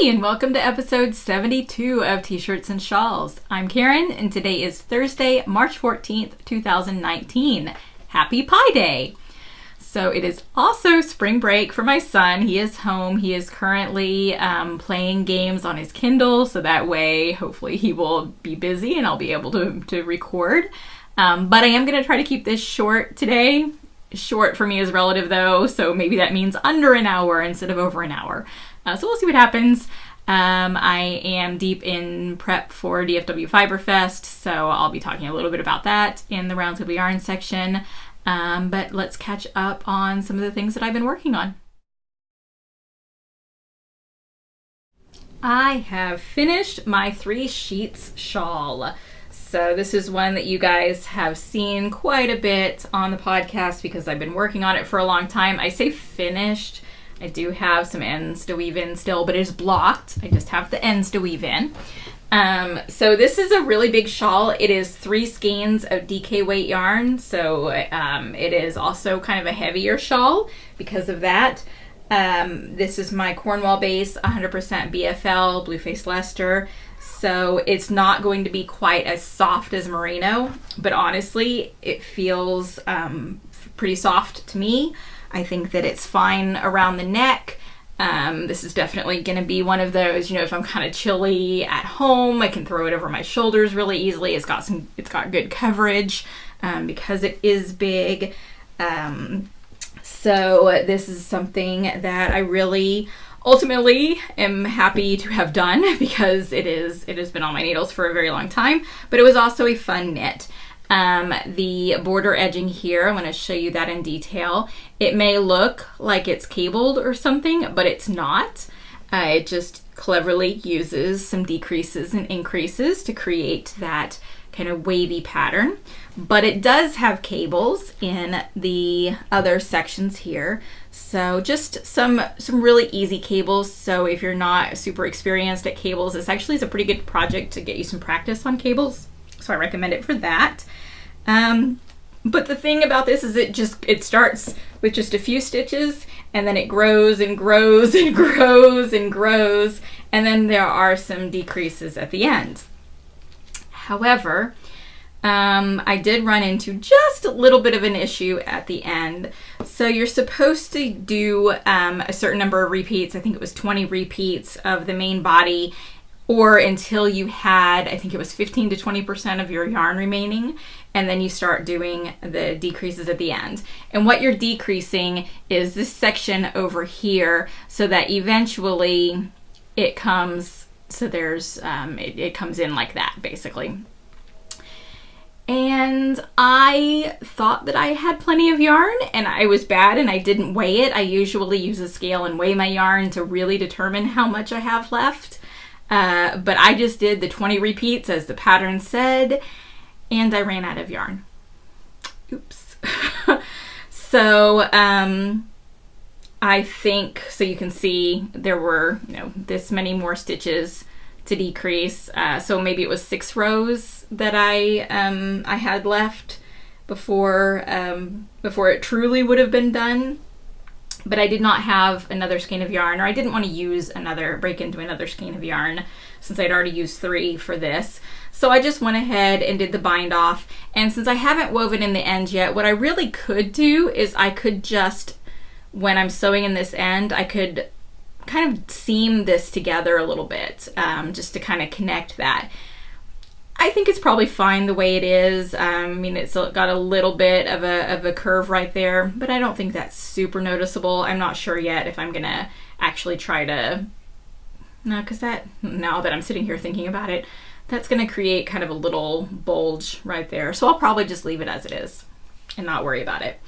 Hi, and welcome to episode 72 of T-Shirts and Shawls. I'm Karen, and today is Thursday, March 14th, 2019. Happy Pi Day! So it is also spring break for my son. He is home. He is currently playing games on his Kindle, so that way, hopefully, he will be busy and I'll be able to record. But I am going to try to keep this short today. Short for me is relative, though, so maybe that means under an hour instead of over an hour. So we'll see what happens. I am deep in prep for DFW Fiber Fest, so I'll be talking a little bit about that in the Roundtable Yarn section. But let's catch up on some of the things that I've been working on. I have finished my 3 sheets shawl. So this is one that you guys have seen quite a bit on the podcast because I've been working on it for a long time. I say finished. I do have some ends to weave in still, but it is blocked. I just have the ends to weave in. So this is a really big shawl. It is 3 skeins of DK weight yarn. So it is also kind of a heavier shawl because of that. This is my Cornwall base, 100% BFL, Blueface Leicester. So it's not going to be quite as soft as merino, but honestly, it feels pretty soft to me. I think that it's fine around the neck. This is definitely going to be one of those, if I'm kind of chilly at home, I can throw it over my shoulders really easily. It's got good coverage because it is big. So this is something that I really ultimately am happy to have done because it has been on my needles for a very long time, but it was also a fun knit. The border edging here, I'm going to show you that in detail. It may look like it's cabled or something, but it's not. It just cleverly uses some decreases and increases to create that kind of wavy pattern. But it does have cables in the other sections here. So just some really easy cables. So if you're not super experienced at cables, this actually is a pretty good project to get you some practice on cables. So I recommend it for that. But the thing about this is it starts with just a few stitches and then it grows and grows and grows and grows. And then there are some decreases at the end. However, I did run into just a little bit of an issue at the end. So you're supposed to do a certain number of repeats. I think it was 20 repeats of the main body, or until you had, I think it was 15 to 20% of your yarn remaining, and then you start doing the decreases at the end. And what you're decreasing is this section over here, so that eventually it comes, so there's, it comes in like that, basically. And I thought that I had plenty of yarn and I was bad and I didn't weigh it. I usually use a scale and weigh my yarn to really determine how much I have left. But I just did the 20 repeats as the pattern said, and I ran out of yarn. Oops. So I think, so you can see there were, this many more stitches to decrease. So maybe it was 6 rows that I had left before it truly would have been done. But I did not have another skein of yarn, or I didn't want to break into another skein of yarn since I'd already used 3 for this. So I just went ahead and did the bind off. And since I haven't woven in the end yet, what I really could do is I could just, when I'm sewing in this end, I could kind of seam this together a little bit, just to kind of connect that. I think it's probably fine the way it is. I mean, it's got a little bit of a curve right there, but I don't think that's super noticeable. I'm not sure yet if I'm gonna actually try to, no, because now that I'm sitting here thinking about it, that's gonna create kind of a little bulge right there. So I'll probably just leave it as it is and not worry about it.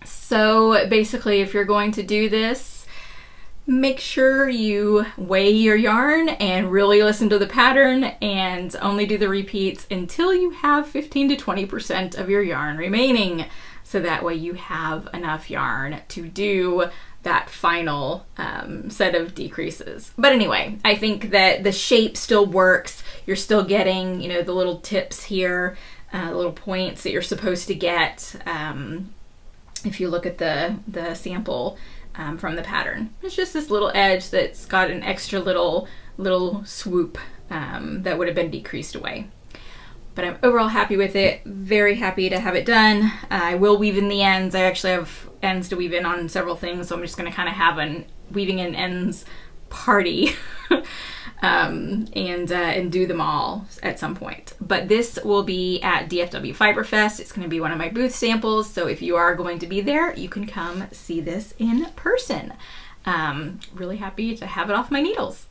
So basically, if you're going to do this, make sure you weigh your yarn and really listen to the pattern and only do the repeats until you have 15 to 20% of your yarn remaining. So that way you have enough yarn to do that final set of decreases. But anyway, I think that the shape still works. You're still getting, the little tips here, little points that you're supposed to get. if you look at the sample from the pattern. It's just this little edge that's got an extra little swoop that would have been decreased away. But I'm overall happy with it, very happy to have it done. I will weave in the ends. I actually have ends to weave in on several things, so I'm just gonna kind of have a weaving in ends party and do them all at some point. But this will be at DFW Fiber Fest. It's gonna be one of my booth samples, so if you are going to be there, you can come see this in person. Really happy to have it off my needles.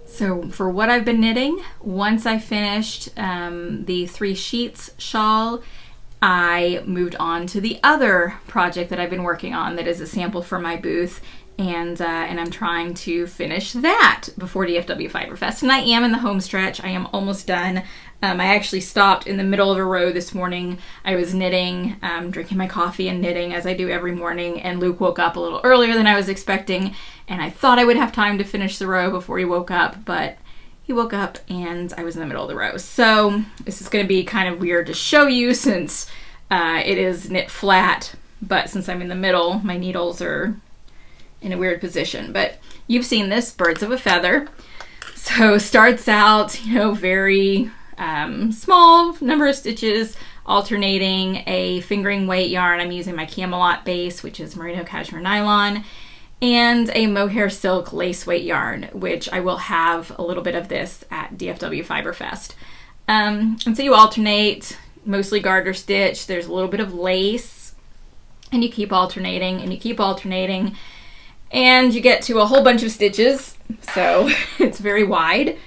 So for what I've been knitting, once I finished the 3 sheets shawl, I moved on to the other project that I've been working on that is a sample for my booth, and I'm trying to finish that before DFW Fiber Fest. And I am in the home stretch. I am almost done. I actually stopped in the middle of a row this morning. I was knitting, drinking my coffee and knitting as I do every morning, and Luke woke up a little earlier than I was expecting, and I thought I would have time to finish the row before he woke up, but he woke up and I was in the middle of the row. So this is going to be kind of weird to show you since it is knit flat, but since I'm in the middle, my needles are in a weird position. But you've seen this, birds of a feather. So starts out, you know, very small number of stitches, alternating a fingering weight yarn. I'm using my Camelot base, which is merino cashmere nylon, and a mohair silk lace weight yarn, which I will have a little bit of this at DFW Fiber Fest. And so you alternate, mostly garter stitch. There's a little bit of lace, and you keep alternating and you keep alternating, and you get to a whole bunch of stitches. So it's very wide.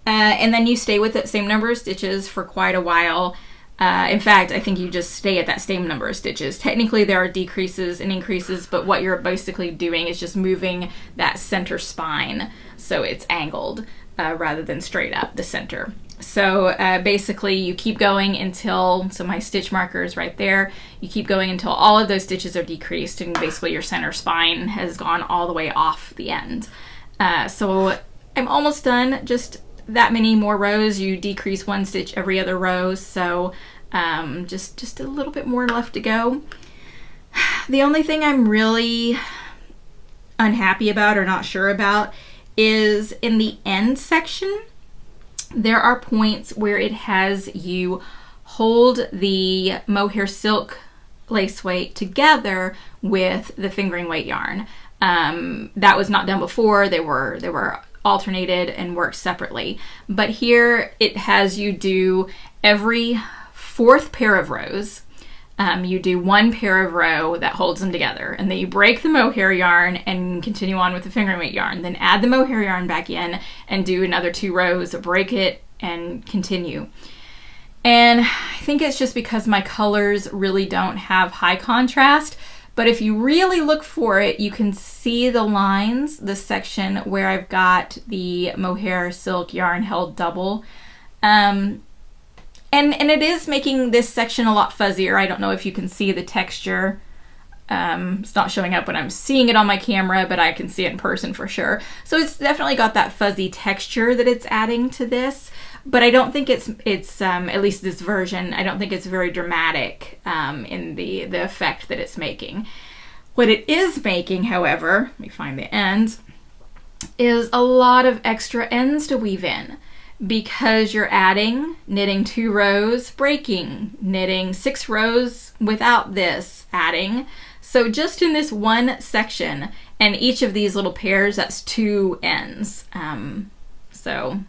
And then you stay with that same number of stitches for quite a while. In fact, I think you just stay at that same number of stitches. Technically, there are decreases and increases, but what you're basically doing is just moving that center spine so it's angled rather than straight up the center. So basically, you keep going until, so my stitch marker is right there, you keep going until all of those stitches are decreased, and basically your center spine has gone all the way off the end. So I'm almost done, just that many more rows. You decrease 1 stitch every other row, so just a little bit more left to go. The only thing I'm really unhappy about or not sure about is in the end section. There are points where it has you hold the mohair silk lace weight together with the fingering weight yarn. That was not done before. They were alternated and worked separately. But here it has you do every 4th pair of rows. You do 1 pair of row that holds them together, and then you break the mohair yarn and continue on with the fingering weight yarn. Then add the mohair yarn back in and do another 2 rows, break it, and continue. And I think it's just because my colors really don't have high contrast. But if you really look for it, you can see the lines, the section where I've got the mohair silk yarn held double. And it is making this section a lot fuzzier. I don't know if you can see the texture. It's not showing up when I'm seeing it on my camera, but I can see it in person for sure. So it's definitely got that fuzzy texture that it's adding to this. But I don't think it's at least this version, I don't think it's very dramatic in the effect that it's making. What it is making, however, let me find the ends, is a lot of extra ends to weave in, because you're adding, knitting 2 rows, breaking, knitting 6 rows without this, adding. So just in this one section, and each of these little pairs, that's 2 ends. So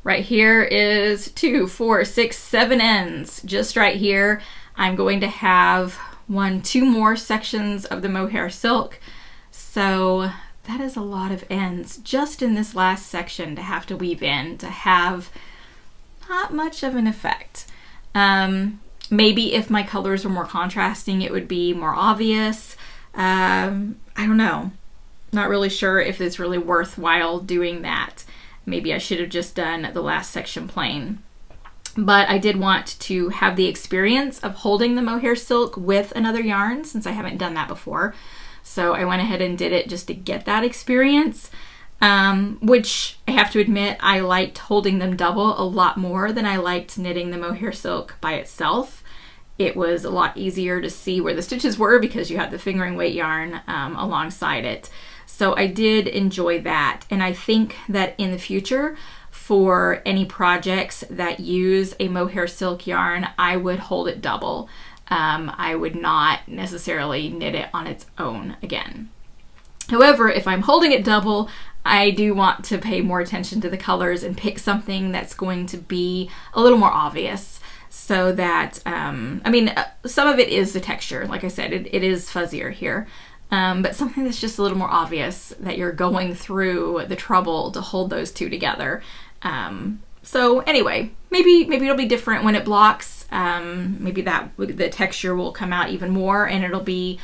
right here is 2, 4, 6, 7 ends. Just right here, I'm going to have 2 more sections of the mohair silk. So that is a lot of ends just in this last section to have to weave in, to have not much of an effect. Maybe if my colors were more contrasting, it would be more obvious. I don't know. Not really sure if it's really worthwhile doing that. Maybe I should have just done the last section plain. But I did want to have the experience of holding the mohair silk with another yarn, since I haven't done that before. So I went ahead and did it just to get that experience, which I have to admit, I liked holding them double a lot more than I liked knitting the mohair silk by itself. it was a lot easier to see where the stitches were because you had the fingering weight yarn alongside it. So I did enjoy that. And I think that in the future, for any projects that use a mohair silk yarn, I would hold it double. I would not necessarily knit it on its own again. However, if I'm holding it double, I do want to pay more attention to the colors and pick something that's going to be a little more obvious, so that, some of it is the texture. Like I said, it is fuzzier here, but something that's just a little more obvious that you're going through the trouble to hold those two together. So anyway, maybe it'll be different when it blocks. Maybe the texture will come out even more, and it'll be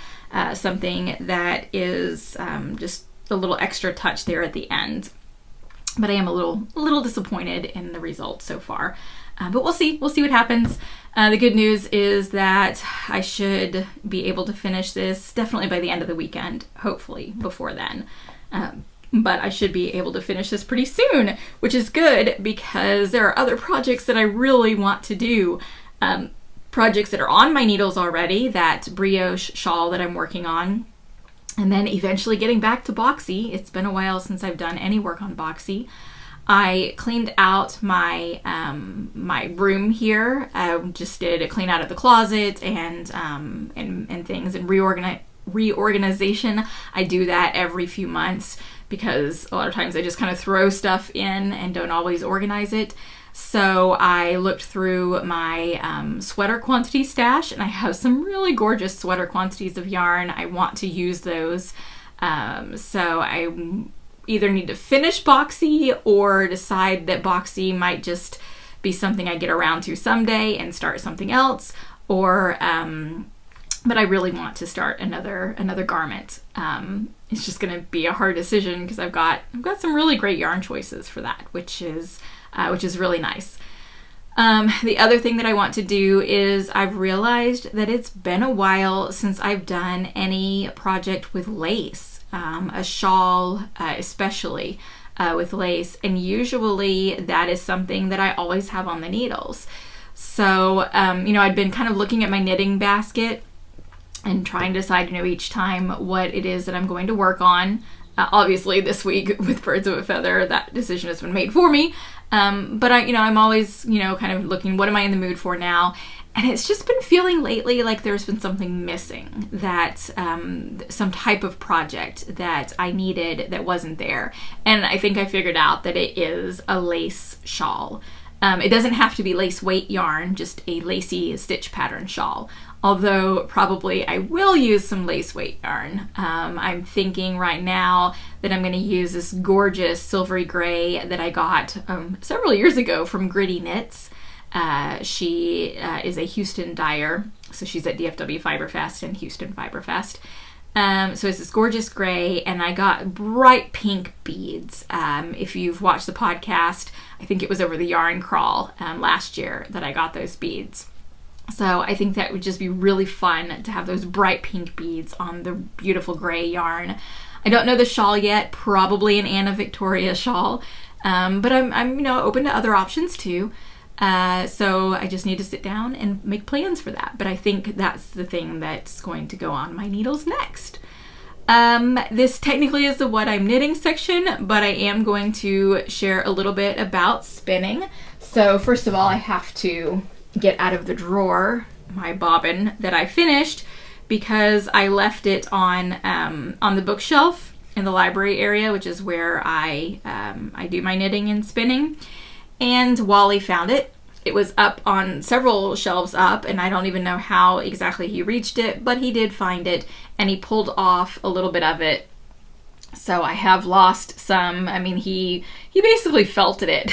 something that is just a little extra touch there at the end. But I am a little disappointed in the results so far. But we'll see what happens. The good news is that I should be able to finish this definitely by the end of the weekend, hopefully before then. But I should be able to finish this pretty soon, which is good because there are other projects that I really want to do. Projects that are on my needles already, that brioche shawl that I'm working on, and then eventually getting back to boxy. It's been a while since I've done any work on boxy. I cleaned out my my room here. I just did a clean out of the closet and things, and reorganization. I do that every few months because a lot of times I just kind of throw stuff in and don't always organize it. So I looked through my sweater quantity stash, and I have some really gorgeous sweater quantities of yarn. I want to use those. So I either need to finish boxy or decide that boxy might just be something I get around to someday and start something else, or but I really want to start another garment. It's just going to be a hard decision because I've got some really great yarn choices for that, which is really nice. The other thing that I want to do is I've realized that it's been a while since I've done any project with lace, a shawl especially with lace, and usually that is something that I always have on the needles. So, I'd been kind of looking at my knitting basket and trying to decide, each time what it is that I'm going to work on. Obviously this week with Birds of a Feather, that decision has been made for me. But I'm always, kind of looking, what am I in the mood for now? And it's just been feeling lately like there's been something missing, that some type of project that I needed that wasn't there. And I think I figured out that it is a lace shawl. It doesn't have to be lace weight yarn, just a lacy stitch pattern shawl. Although probably I will use some lace weight yarn. I'm thinking right now that I'm going to use this gorgeous silvery gray that I got several years ago from Gritty Knits. She is a Houston dyer, so she's at DFW Fiber Fest and Houston Fiber Fest. So it's this gorgeous gray, and I got bright pink beads. If you've watched the podcast, I think it was over the yarn crawl last year that I got those beads. So I think that would just be really fun to have those bright pink beads on the beautiful gray yarn. I don't know the shawl yet, probably an Anna Victoria shawl, but I'm open to other options too. So I just need to sit down and make plans for that. But I think that's the thing that's going to go on my needles next. This technically is the what I'm knitting section, but I am going to share a little bit about spinning. So first of all, I have to get out of the drawer my bobbin that I finished because I left it on the bookshelf in the library area, which is where I do my knitting and spinning. And Wally found it. It was up on several shelves up, and I don't even know how exactly he reached it, but he did find it, and he pulled off a little bit of it. So I have lost some. I mean, he basically felted it.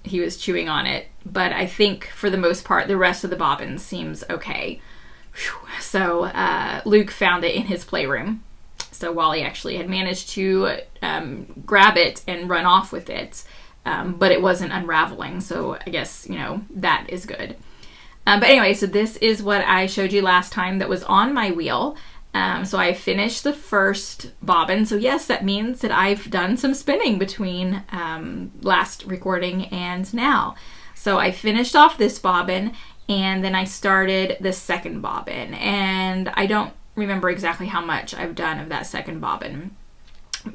He was chewing on it, but I think for the most part, the rest of the bobbin seems okay. Whew. So Luke found it in his playroom. So Wally actually had managed to grab it and run off with it, but it wasn't unraveling. So I guess, that is good. But anyway, so this is what I showed you last time that was on my wheel. So I finished the first bobbin. So yes, that means that I've done some spinning between last recording and now. So I finished off this bobbin, and then I started the second bobbin, and I don't remember exactly how much I've done of that second bobbin.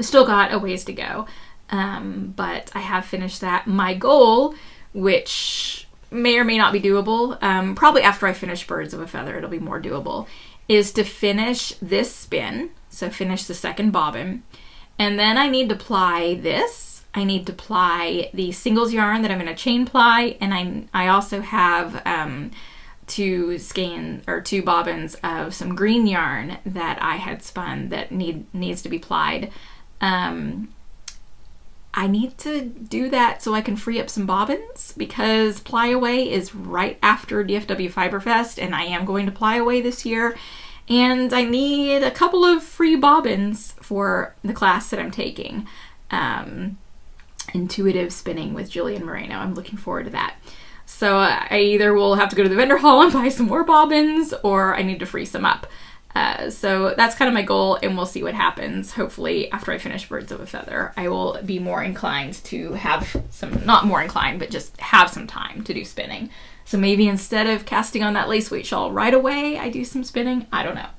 Still got a ways to go, but I have finished that. My goal, which may or may not be doable, probably after I finish Birds of a Feather it'll be more doable, is to finish this spin, so finish the second bobbin, and then I need to ply this. I need to ply the singles yarn that I'm going to chain ply, and I also have two bobbins of some green yarn that I had spun that needs to be plied. I need to do that so I can free up some bobbins, because Ply Away is right after DFW Fiber Fest, and I am going to Ply Away this year, and I need a couple of free bobbins for the class that I'm taking, Intuitive Spinning with Jillian Moreno. I'm looking forward to that. So I either will have to go to the vendor hall and buy some more bobbins, or I need to free some up. So that's kind of my goal, and we'll see what happens. Hopefully after I finish Birds of a Feather, I will be more inclined to have some, not more inclined, but just have some time to do spinning. So maybe instead of casting on that lace weight shawl right away, I do some spinning. I don't know.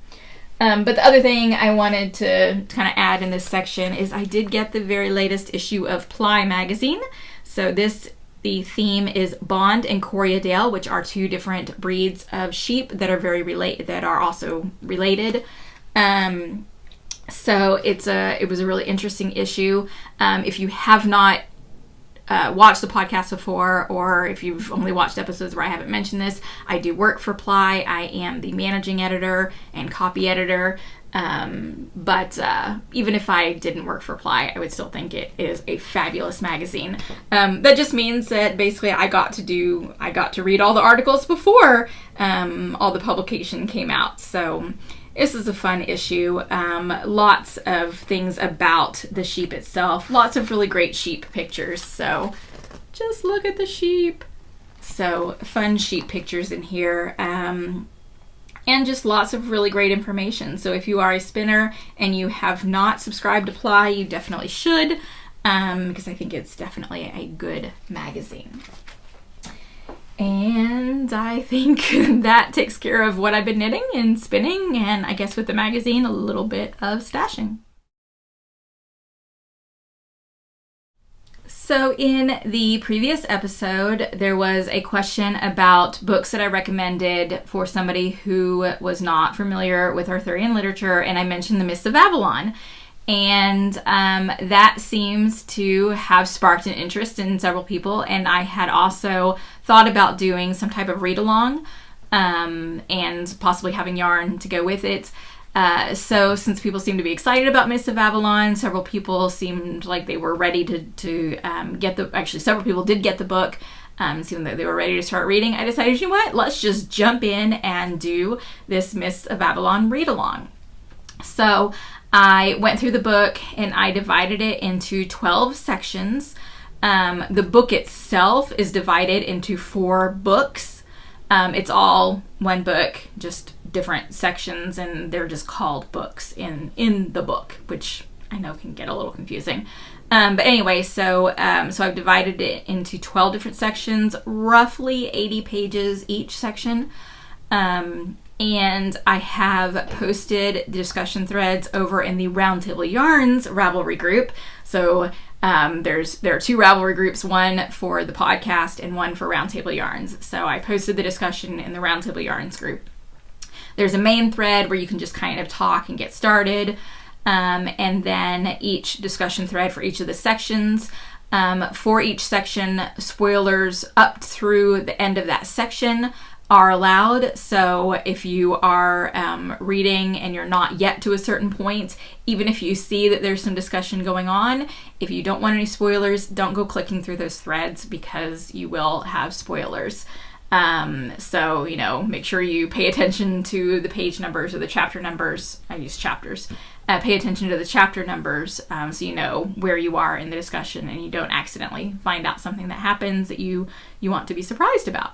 But the other thing I wanted to kind of add in this section is I did get the very latest issue of Ply magazine. So the theme is Bond and Corriedale, which are two different breeds of sheep that are also related. So it was a really interesting issue. If you have not watched the podcast before, or if you've only watched episodes where I haven't mentioned this, I do work for Ply. I am the managing editor and copy editor. But even if I didn't work for Ply, I would still think it is a fabulous magazine. That just means that basically I got to read all the articles before all the publication came out. So this is a fun issue. Lots of things about the sheep itself. Lots of really great sheep pictures. So just look at the sheep. So fun sheep pictures in here. And just lots of really great information. So if you are a spinner and you have not subscribed to Ply, you definitely should, because I think it's definitely a good magazine. And I think that takes care of what I've been knitting and spinning, and I guess with the magazine, a little bit of stashing. So in the previous episode, there was a question about books that I recommended for somebody who was not familiar with Arthurian literature, and I mentioned The Mists of Avalon. And that seems to have sparked an interest in several people, and I had also thought about doing some type of read-along and possibly having yarn to go with it. So since people seem to be excited about Mists of Avalon, several people seemed like they were ready to get several people did get the book, seemed that they were ready to start reading. I decided, you know what, let's just jump in and do this Mists of Avalon read-along. So I went through the book and I divided it into 12 sections. The book itself is divided into 4 books. It's all one book, just different sections, and they're just called books in the book, which I know can get a little confusing. But anyway, so I've divided it into 12 different sections, roughly 80 pages each section. And I have posted discussion threads over in the Roundtable Yarns Ravelry group. So there are 2 Ravelry groups, one for the podcast and one for Roundtable Yarns. So I posted the discussion in the Roundtable Yarns group. There's a main thread where you can just kind of talk and get started. And then each discussion thread for each of the sections. For each section, spoilers up through the end of that section are allowed. So if you are reading and you're not yet to a certain point, even if you see that there's some discussion going on, if you don't want any spoilers, don't go clicking through those threads, because you will have spoilers. So, make sure you pay attention to the page numbers or the chapter numbers. I use chapters. Pay attention to the chapter numbers so you know where you are in the discussion and you don't accidentally find out something that happens that you want to be surprised about.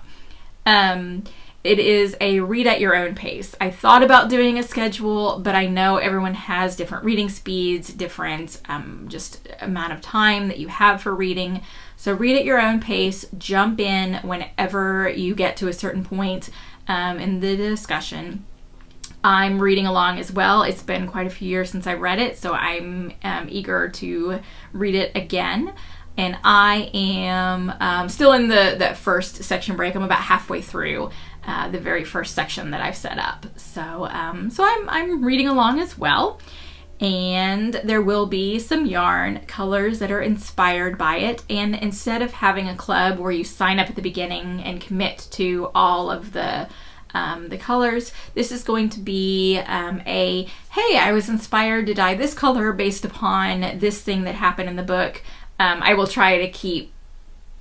It is a read at your own pace. I thought about doing a schedule, but I know everyone has different reading speeds, different just amount of time that you have for reading. So read at your own pace, jump in whenever you get to a certain point in the discussion. I'm reading along as well. It's been quite a few years since I read it, so I'm eager to read it again. And I am still in the first section break. I'm about halfway through the very first section that I've set up. So I'm reading along as well. And there will be some yarn colors that are inspired by it. And instead of having a club where you sign up at the beginning and commit to all of the colors, this is going to be hey, I was inspired to dye this color based upon this thing that happened in the book. I will try to keep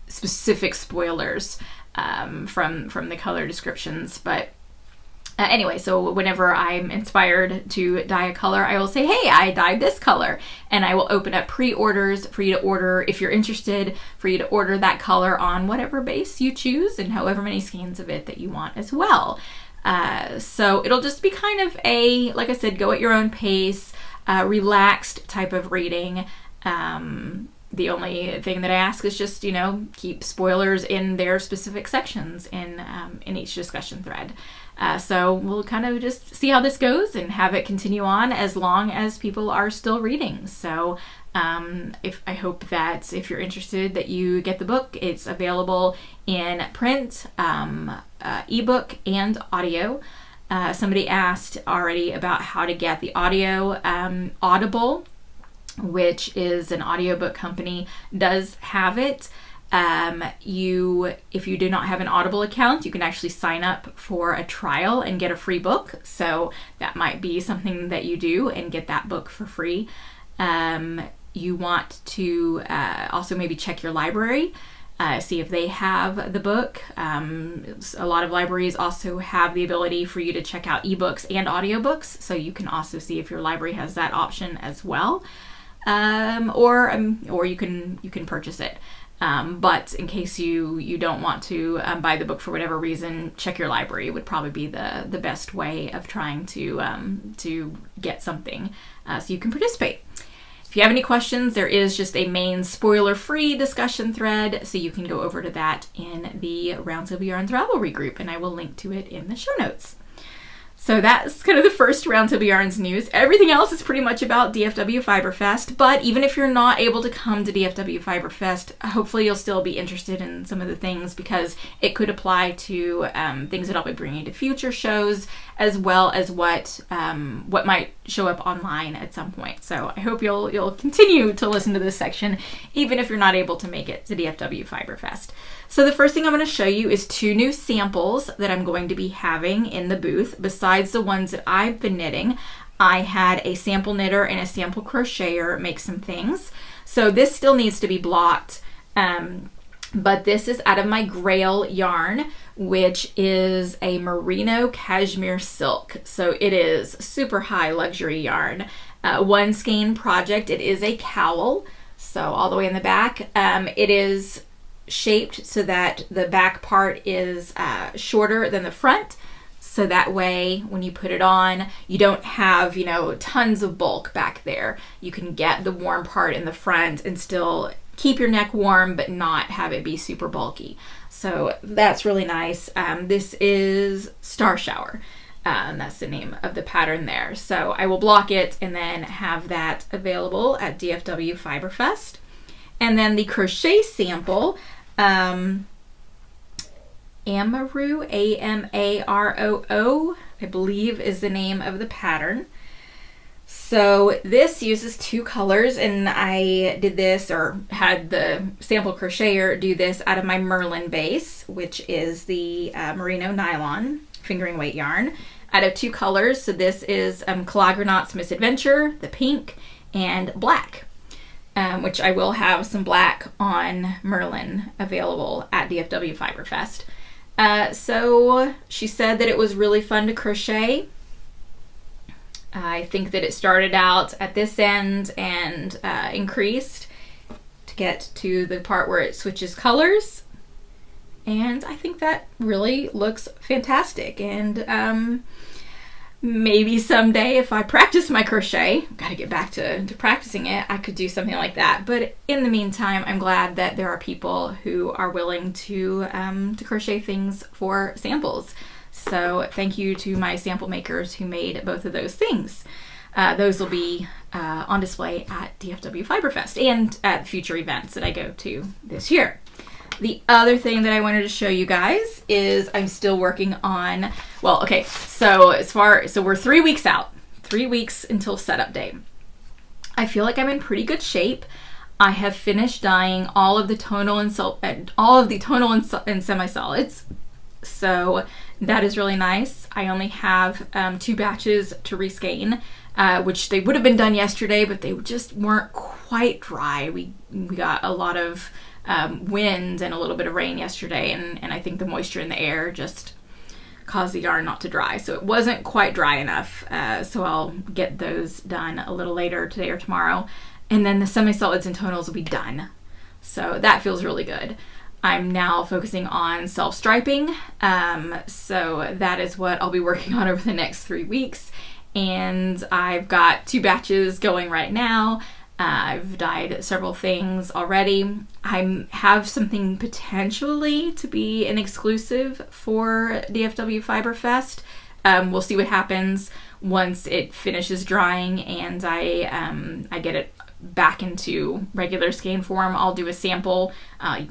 specific spoilers from the color descriptions, but anyway, so whenever I'm inspired to dye a color, I will say, hey, I dyed this color, and I will open up pre-orders for you to order, if you're interested, for you to order that color on whatever base you choose and however many skeins of it that you want as well. So it'll just be kind of a, like I said, go at your own pace, relaxed type of reading. The only thing that I ask is just, keep spoilers in their specific sections in each discussion thread. So we'll kind of just see how this goes and have it continue on as long as people are still reading. So I hope that if you're interested that you get the book. It's available in print, ebook, and audio. Somebody asked already about how to get the audio. Audible, which is an audiobook company, does have it. If you do not have an Audible account, you can actually sign up for a trial and get a free book. So that might be something that you do and get that book for free. You want to also maybe check your library, see if they have the book. A lot of libraries also have the ability for you to check out ebooks and audiobooks, so you can also see if your library has that option as well. Or you can purchase it. But in case you don't want to buy the book for whatever reason, check your library would probably be the best way of trying to get something so you can participate. If you have any questions, there is just a main spoiler-free discussion thread, so you can go over to that in the Roundtable Yarns Ravelry group, and I will link to it in the show notes. So that's kind of the first Roundtable Yarns news. Everything else is pretty much about DFW Fiber Fest, but even if you're not able to come to DFW Fiber Fest, hopefully you'll still be interested in some of the things, because it could apply to things that I'll be bringing to future shows, as well as what might show up online at some point. So I hope you'll continue to listen to this section, even if you're not able to make it to DFW Fiber Fest. So the first thing I'm going to show you is 2 new samples that I'm going to be having in the booth. Besides the ones that I've been knitting, I had a sample knitter and a sample crocheter make some things. So this still needs to be blocked, but this is out of my Grail yarn, which is a merino cashmere silk. So it is super high luxury yarn. 1 skein project. It is a cowl, so all the way in the back. It is shaped so that the back part is shorter than the front, so that way when you put it on, you don't have tons of bulk back there. You can get the warm part in the front and still keep your neck warm but not have it be super bulky. So that's really nice. This is Star Shower. That's the name of the pattern there. So I will block it and then have that available at DFW Fiber Fest. And then the crochet sample, Amaroo, Amaroo, I believe is the name of the pattern. So this uses 2 colors, and I did this, or had the sample crocheter do this out of my Merlin base, which is the merino nylon fingering weight yarn, out of 2 colors. So this is Calagronaut's Misadventure, the pink, and black. Which I will have some black on Merlin available at DFW Fiber Fest. So she said that it was really fun to crochet. I think that it started out at this end and increased to get to the part where it switches colors. And I think that really looks fantastic. And maybe someday if I practice my crochet, got to get back to practicing it, I could do something like that. But in the meantime, I'm glad that there are people who are willing to crochet things for samples. So thank you to my sample makers who made both of those things. Those will be on display at DFW Fiber Fest and at future events that I go to this year. The other thing that I wanted to show you guys is I'm still working on, well, okay, so we're 3 weeks out, 3 weeks until setup day. I feel like I'm in pretty good shape. I have finished dyeing all of the tonal and semi-solids. So that is really nice. I only have 2 batches to reskein, which they would have been done yesterday, but they just weren't quite dry. We got a lot of wind and a little bit of rain yesterday, and I think the moisture in the air just caused the yarn not to dry. So it wasn't quite dry enough. So I'll get those done a little later today or tomorrow. And then the semi-solids and tonals will be done. So that feels really good. I'm now focusing on self-striping. So that is what I'll be working on over the next 3 weeks. And I've got 2 batches going right now. I've dyed several things already. I have something potentially to be an exclusive for DFW Fiber Fest. We'll see what happens once it finishes drying and I get it back into regular skein form. I'll do a sample,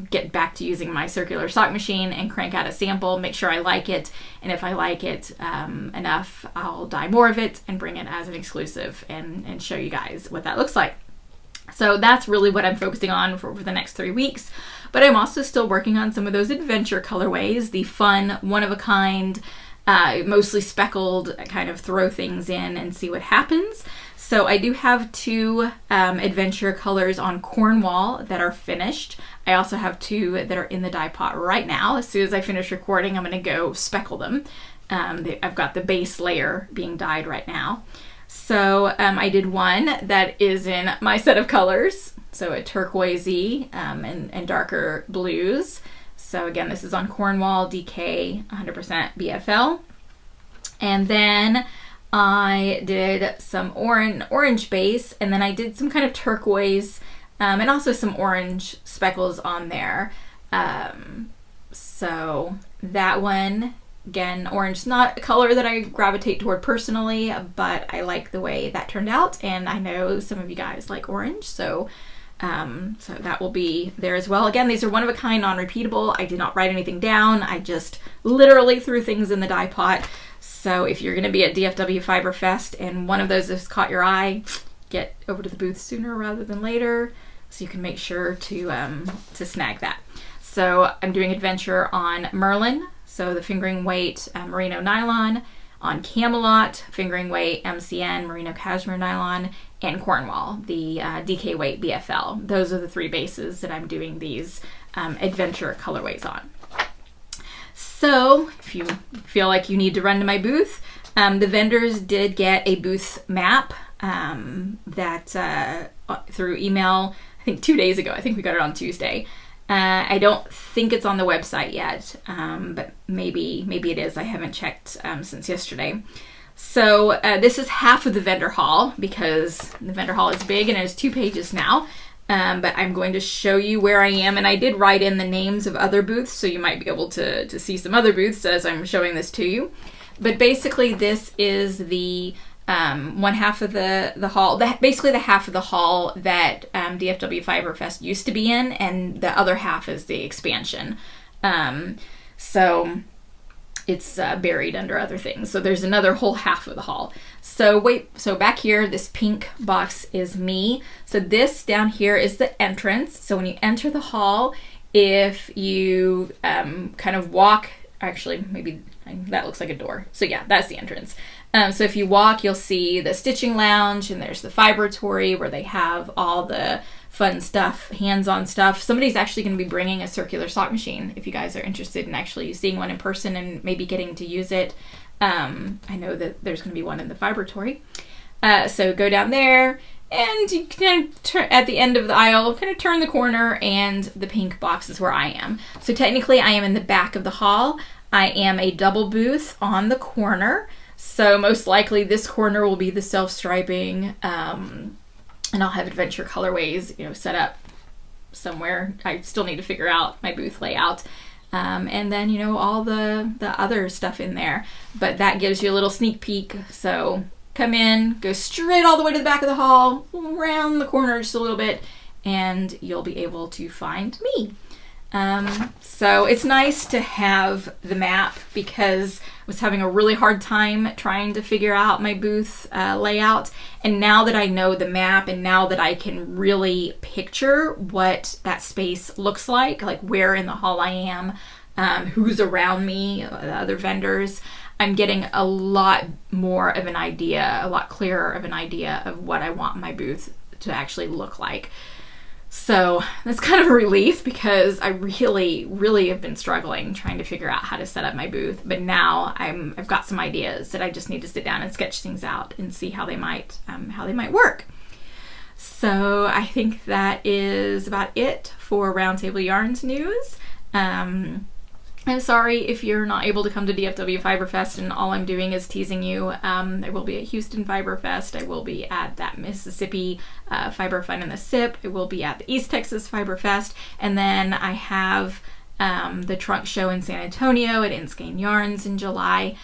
get back to using my circular sock machine and crank out a sample, make sure I like it, and if I like it enough, I'll dye more of it and bring it as an exclusive and show you guys what that looks like. So that's really what I'm focusing on for the next 3 weeks. But I'm also still working on some of those adventure colorways, the fun, one-of-a-kind, mostly speckled, kind of throw things in and see what happens. So I do have 2 adventure colors on Cornwall that are finished. I also have 2 that are in the dye pot right now. As soon as I finish recording, I'm going to go speckle them. I've got the base layer being dyed right now. So I did one that is in my set of colors, so a turquoisey and darker blues. So again, this is on Cornwall DK 100% BFL. And then I did some orange base, and then I did some kind of turquoise and also some orange speckles on there. So that one, again, orange is not a color that I gravitate toward personally, but I like the way that turned out, and I know some of you guys like orange, so that will be there as well. Again, these are one of a kind, non-repeatable. I did not write anything down. I just literally threw things in the dye pot. So if you're going to be at DFW Fiber Fest and one of those has caught your eye, get over to the booth sooner rather than later so you can make sure to snag that. So I'm doing adventure on Merlin, so the fingering weight merino nylon, on Camelot, fingering weight MCN merino cashmere nylon, and Cornwall, the DK weight BFL. Those are the 3 bases that I'm doing these adventure colorways on. So if you feel like you need to run to my booth, the vendors did get a booth map that through email, I think 2 days ago. I think we got it on Tuesday. I don't think it's on the website yet, but maybe it is. I haven't checked since yesterday. So this is half of the vendor hall, because the vendor hall is big and it has 2 pages now. But I'm going to show you where I am, and I did write in the names of other booths, so you might be able to see some other booths as I'm showing this to you. But basically this is the one half of the hall, basically the half of the hall that DFW Fiber Fest used to be in, and the other half is the expansion. So it's buried under other things. So there's another whole half of the hall. So back here, this pink box is me. So this down here is the entrance. So when you enter the hall, if you kind of walk, actually maybe that looks like a door. So yeah, that's the entrance. So if you walk, you'll see the stitching lounge, and there's the fibratory where they have all the fun stuff, hands-on stuff. Somebody's actually going to be bringing a circular sock machine if you guys are interested in actually seeing one in person and maybe getting to use it. I know that there's going to be one in the fibratory. So go down there, and you can turn at the end of the aisle, kind of turn the corner, and the pink box is where I am. So technically I am in the back of the hall. I am a double booth on the corner. So most likely this corner will be the self-striping, and I'll have adventure colorways, set up somewhere. I still need to figure out my booth layout. And then, all the other stuff in there. But that gives you a little sneak peek. So come in, go straight all the way to the back of the hall, around the corner just a little bit, and you'll be able to find me. So it's nice to have the map because I was having a really hard time trying to figure out my booth layout. And now that I know the map and now that I can really picture what that space looks like where in the hall I am, who's around me, the other vendors, I'm getting a lot more of an idea, a lot clearer of an idea of what I want my booth to actually look like. So that's kind of a relief because I really, really have been struggling trying to figure out how to set up my booth. But now I've got some ideas that I just need to sit down and sketch things out and see how they might work. So I think that is about it for Roundtable Yarns news. I'm sorry if you're not able to come to DFW Fiber Fest and all I'm doing is teasing you. I will be at Houston Fiber Fest. I will be at that Mississippi Fiber Fun in the SIP. I will be at the East Texas Fiber Fest. And then I have the trunk show in San Antonio at Inskein Yarns in July.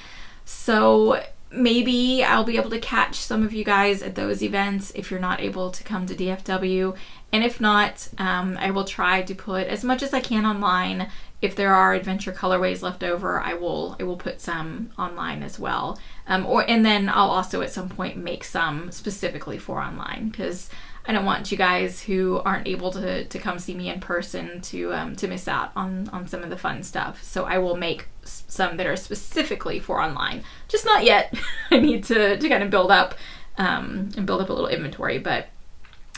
So maybe I'll be able to catch some of you guys at those events if you're not able to come to DFW. And if not, I will try to put as much as I can online. If there are adventure colorways left over, I will put some online as well. And then I'll also at some point make some specifically for online because I don't want you guys who aren't able to come see me in person to miss out on some of the fun stuff. So I will make some that are specifically for online. Just not yet. I need to kind of build up and build up a little inventory, but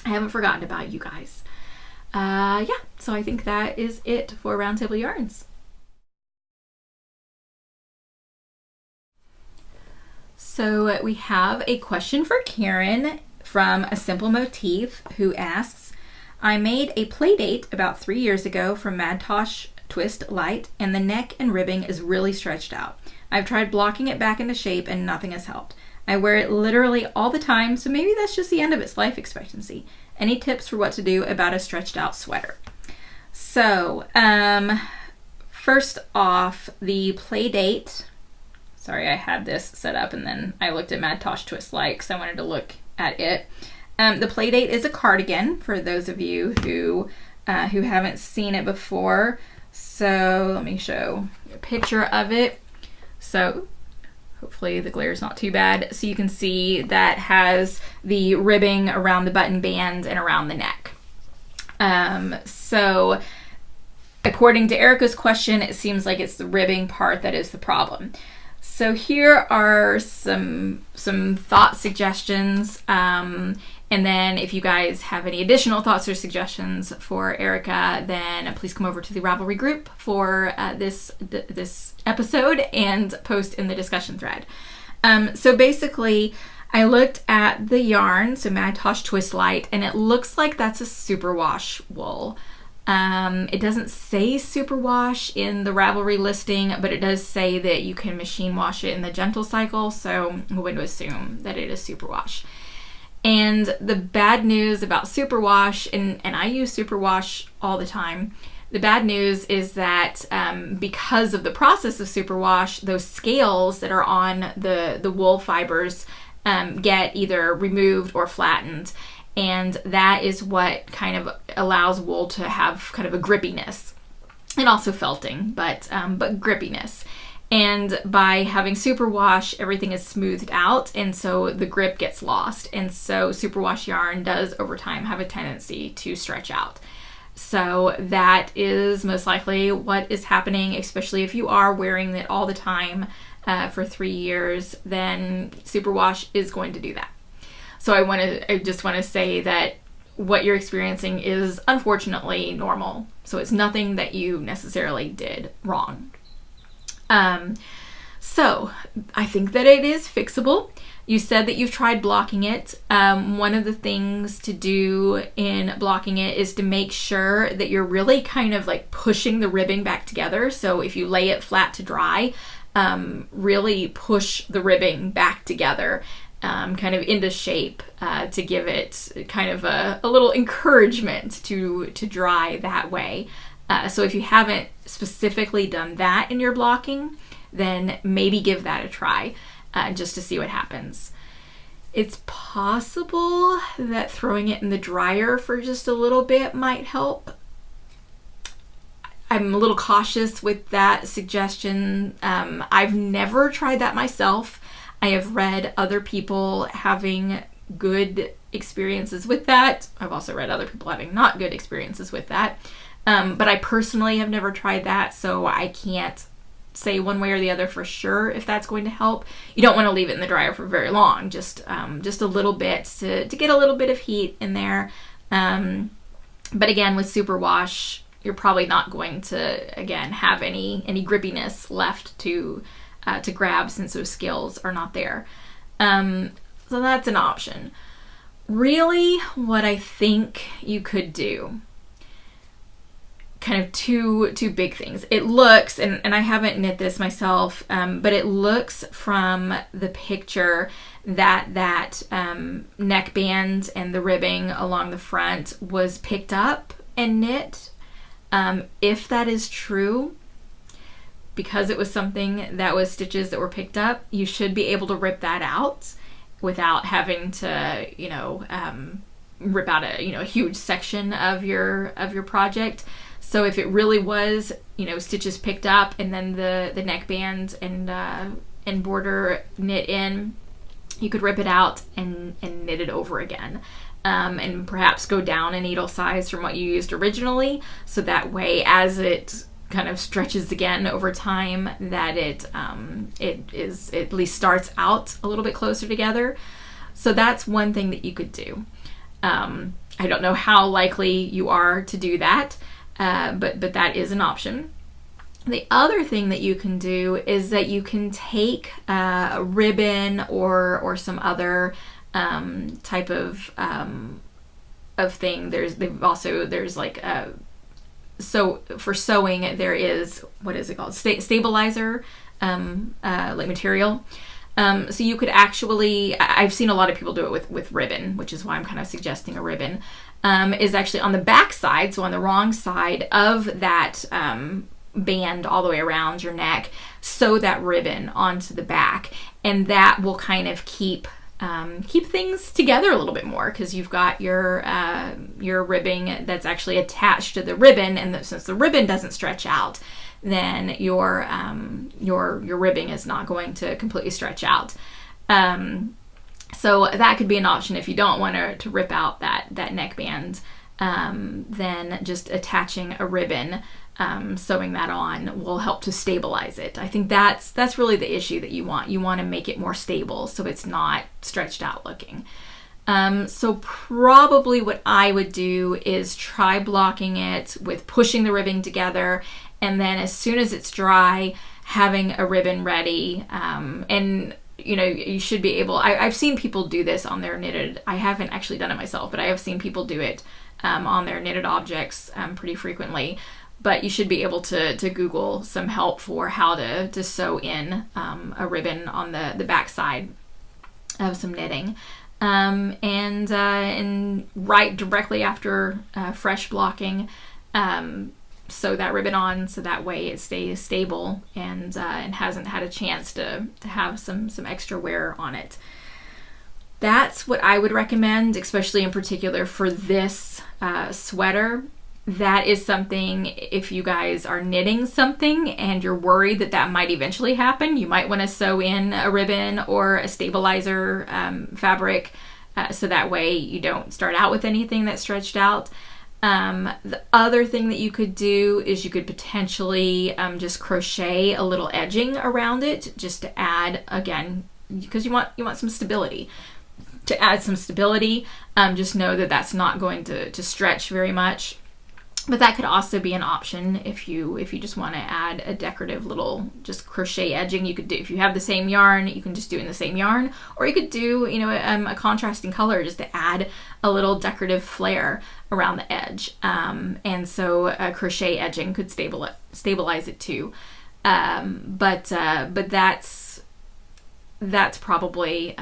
I haven't forgotten about you guys. So I think that is it for Roundtable Yarns. So we have a question for Karen from A Simple Motif who asks, I made a play date about 3 years ago from Mad Tosh Twist Light and the neck and ribbing is really stretched out. I've tried blocking it back into shape and nothing has helped. I wear it literally all the time, so maybe that's just the end of its life expectancy. Any tips for what to do about a stretched out sweater? So, first off, the play date. Sorry, I had this set up and then I looked at Mad Tosh Twist Light because I wanted to look at it. The play date is a cardigan for those of you who haven't seen it before. So let me show you a picture of it. So hopefully the glare is not too bad. So you can see that has the ribbing around the button band and around the neck. So according to Erica's question, it seems like it's the ribbing part that is the problem. So here are some thought suggestions. And then if you guys have any additional thoughts or suggestions for Erica, then please come over to the Ravelry group for this episode and post in the discussion thread. So basically, I looked at the yarn, so Mad Tosh Twist Light, and it looks like that's a superwash wool. It doesn't say superwash in the Ravelry listing, but it does say that you can machine wash it in the gentle cycle, so I'm going to assume that it is superwash. And the bad news about superwash, and I use superwash all the time, the bad news is that because of the process of superwash, those scales that are on the wool fibers get either removed or flattened. And that is what kind of allows wool to have kind of a grippiness, and also felting, but grippiness. And by having superwash, everything is smoothed out, and so the grip gets lost. And so superwash yarn does over time have a tendency to stretch out. So that is most likely what is happening, especially if you are wearing it all the time for 3 years, then superwash is going to do that. So I just want to say that what you're experiencing is unfortunately normal. So it's nothing that you necessarily did wrong. So I think that it is fixable. You said that you've tried blocking it. One of the things to do in blocking it is to make sure that you're really kind of like pushing the ribbing back together. So if you lay it flat to dry, really push the ribbing back together, kind of into shape, to give it kind of a little encouragement to dry that way. So if you haven't specifically done that in your blocking, then maybe give that a try, just to see what happens. It's possible that throwing it in the dryer for just a little bit might help. I'm a little cautious with that suggestion. I've never tried that myself. I have read other people having good experiences with that. I've also read other people having not good experiences with that. But I personally have never tried that, so I can't say one way or the other for sure if that's going to help. You don't want to leave it in the dryer for very long, just a little bit to get a little bit of heat in there. But again, with superwash, you're probably not going to, again, have any grippiness left to grab, since those scales are not there. So that's an option. Really, what I think you could do, kind of two big things. It looks, and I haven't knit this myself, but it looks from the picture that neckband and the ribbing along the front was picked up and knit. If that is true, because it was something that was stitches that were picked up, you should be able to rip that out without having to, rip out a huge section of your project. So if it really was, stitches picked up and then the neckband and border knit in, you could rip it out and knit it over again. And perhaps go down a needle size from what you used originally, so that way as it kind of stretches again over time, that it at least starts out a little bit closer together. So that's one thing that you could do. I don't know how likely you are to do that, but that is an option. The other thing that you can do is that you can take a ribbon or some other type of thing. There's like so for sewing there is, what is it called, stabilizer like material. So you could actually, I've seen a lot of people do it with ribbon, which is why I'm kind of suggesting a ribbon, is actually on the back side, so on the wrong side of that band all the way around your neck, sew that ribbon onto the back, and that will kind of keep things together a little bit more, because you've got your ribbing that's actually attached to the ribbon, and since the ribbon doesn't stretch out, then your ribbing is not going to completely stretch out. So that could be an option if you don't want to rip out that neckband. Then just attaching a ribbon, sewing that on, will help to stabilize it. I think that's really the issue that you want. You want to make it more stable so it's not stretched out looking. So probably what I would do is try blocking it with pushing the ribbing together, and then as soon as it's dry, having a ribbon ready. And you should be able, I've seen people do this on their knitted, I haven't actually done it myself, but I have seen people do it on their knitted objects pretty frequently. But you should be able to Google some help for how to sew in a ribbon on the back side of some knitting. And right directly after fresh blocking, sew that ribbon on so that way it stays stable and hasn't had a chance to have some extra wear on it. That's what I would recommend, especially in particular for this sweater. That is something, if you guys are knitting something and you're worried that might eventually happen, you might want to sew in a ribbon or a stabilizer fabric, so that way you don't start out with anything that's stretched out. The other thing that you could do is you could potentially just crochet a little edging around it, just to add, again, because you want some stability. To add some stability, just know that that's not going to stretch very much. But that could also be an option if you just want to add a decorative little just crochet edging. You could do, if you have the same yarn, you can just do it in the same yarn, or you could do a contrasting color just to add a little decorative flair around the edge. And so a crochet edging could stabilize it too. But that's probably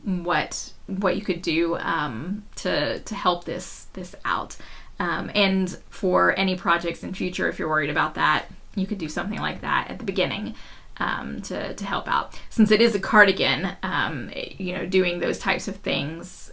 what you could do to help this out. And for any projects in future, if you're worried about that, you could do something like that at the beginning to help out. Since it is a cardigan, doing those types of things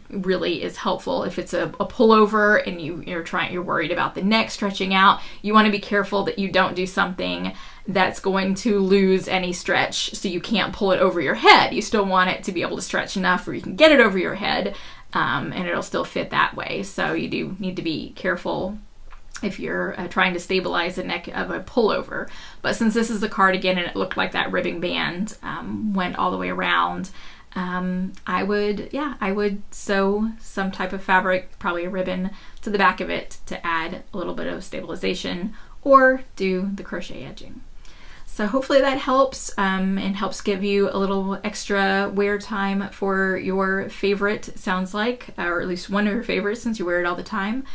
really is helpful. If it's a pullover and you're worried about the neck stretching out, you want to be careful that you don't do something that's going to lose any stretch, so you can't pull it over your head. You still want it to be able to stretch enough where you can get it over your head, and it'll still fit that way. So you do need to be careful if you're trying to stabilize the neck of a pullover. But since this is a cardigan and it looked like that ribbing band went all the way around, I would sew some type of fabric, probably a ribbon, to the back of it to add a little bit of stabilization, or do the crochet edging. So hopefully that helps, and helps give you a little extra wear time for your favorite, sounds like, or at least one of your favorites since you wear it all the time,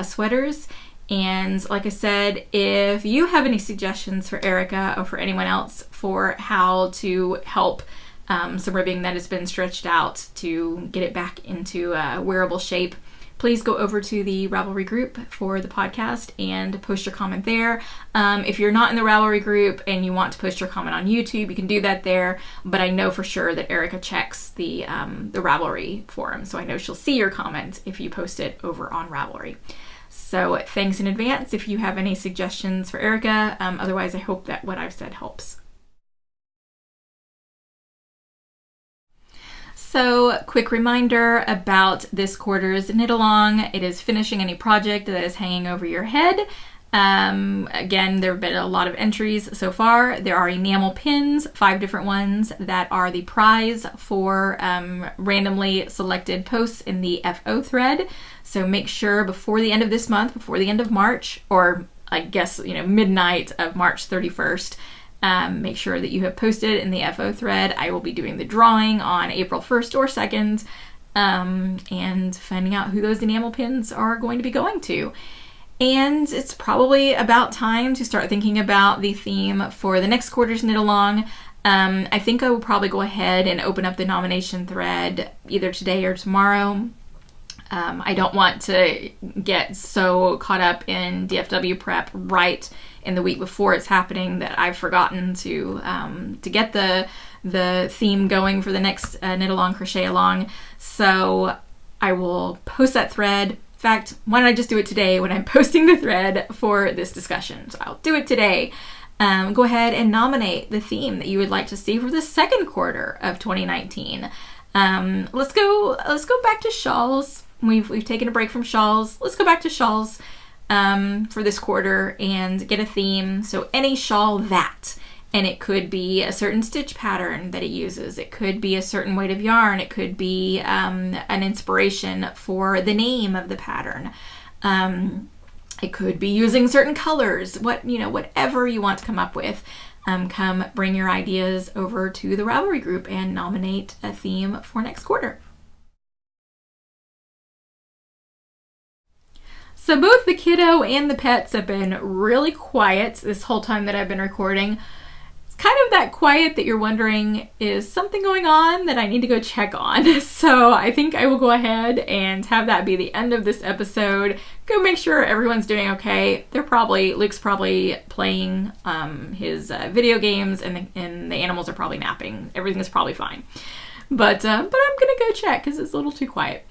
sweaters. And like I said, if you have any suggestions for Erica or for anyone else for how to help some ribbing that has been stretched out to get it back into a wearable shape, please go over to the Ravelry group for the podcast and post your comment there. If you're not in the Ravelry group and you want to post your comment on YouTube, you can do that there. But I know for sure that Erica checks the Ravelry forum, so I know she'll see your comment if you post it over on Ravelry. So thanks in advance if you have any suggestions for Erica. Otherwise, I hope that what I've said helps. So, quick reminder about this quarter's knit along. It is finishing any project that is hanging over your head. Again, there have been a lot of entries so far. There are enamel pins, 5 different ones, that are the prize for randomly selected posts in the FO thread. So make sure before the end of this month, before the end of March, or I guess, midnight of March 31st, make sure that you have posted in the FO thread. I will be doing the drawing on April 1st or 2nd, and finding out who those enamel pins are going to be going to. And it's probably about time to start thinking about the theme for the next quarter's knit along. I think I will probably go ahead and open up the nomination thread either today or tomorrow. I don't want to get so caught up in DFW prep right in the week before it's happening that I've forgotten to get the theme going for the next knit along, crochet along. So I will post that thread. In fact, why don't I just do it today when I'm posting the thread for this discussion? So I'll do it today. Go ahead and nominate the theme that you would like to see for the second quarter of 2019. Let's go back to shawls. We've taken a break from shawls. Let's go back to shawls for this quarter and get a theme. So any shawl that, and it could be a certain stitch pattern that it uses. It could be a certain weight of yarn. It could be an inspiration for the name of the pattern. It could be using certain colors. Whatever you want to come up with. Come bring your ideas over to the Ravelry group and nominate a theme for next quarter. So both the kiddo and the pets have been really quiet this whole time that I've been recording. It's kind of that quiet that you're wondering, is something going on that I need to go check on? So I think I will go ahead and have that be the end of this episode. Go make sure everyone's doing okay. Luke's probably playing his video games, and the animals are probably napping. Everything is probably fine. But I'm gonna go check because it's a little too quiet.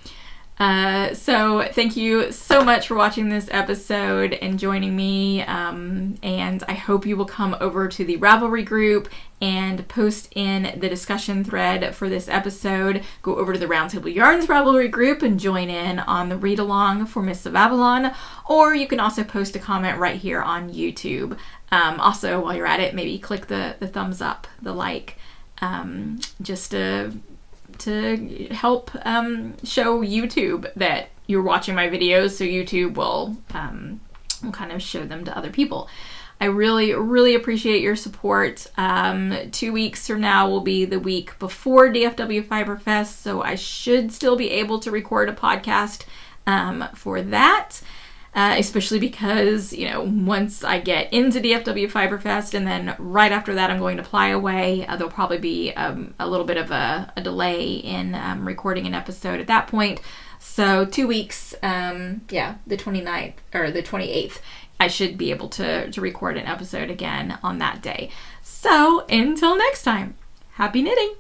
So thank you so much for watching this episode and joining me, and I hope you will come over to the Ravelry group and post in the discussion thread for this episode. Go over to the Roundtable Yarns Ravelry group and join in on the read along for Mists of Avalon, or you can also post a comment right here on YouTube. Also, while you're at it, maybe click the thumbs up, the like, just to help show YouTube that you're watching my videos, so YouTube will kind of show them to other people. I really, really appreciate your support. 2 weeks from now will be the week before DFW Fiber Fest, so I should still be able to record a podcast for that. especially because, once I get into DFW Fiber Fest and then right after that I'm going to fly away, there'll probably be a little bit of a delay in recording an episode at that point. So 2 weeks, the 29th or the 28th, I should be able to record an episode again on that day. So until next time, happy knitting!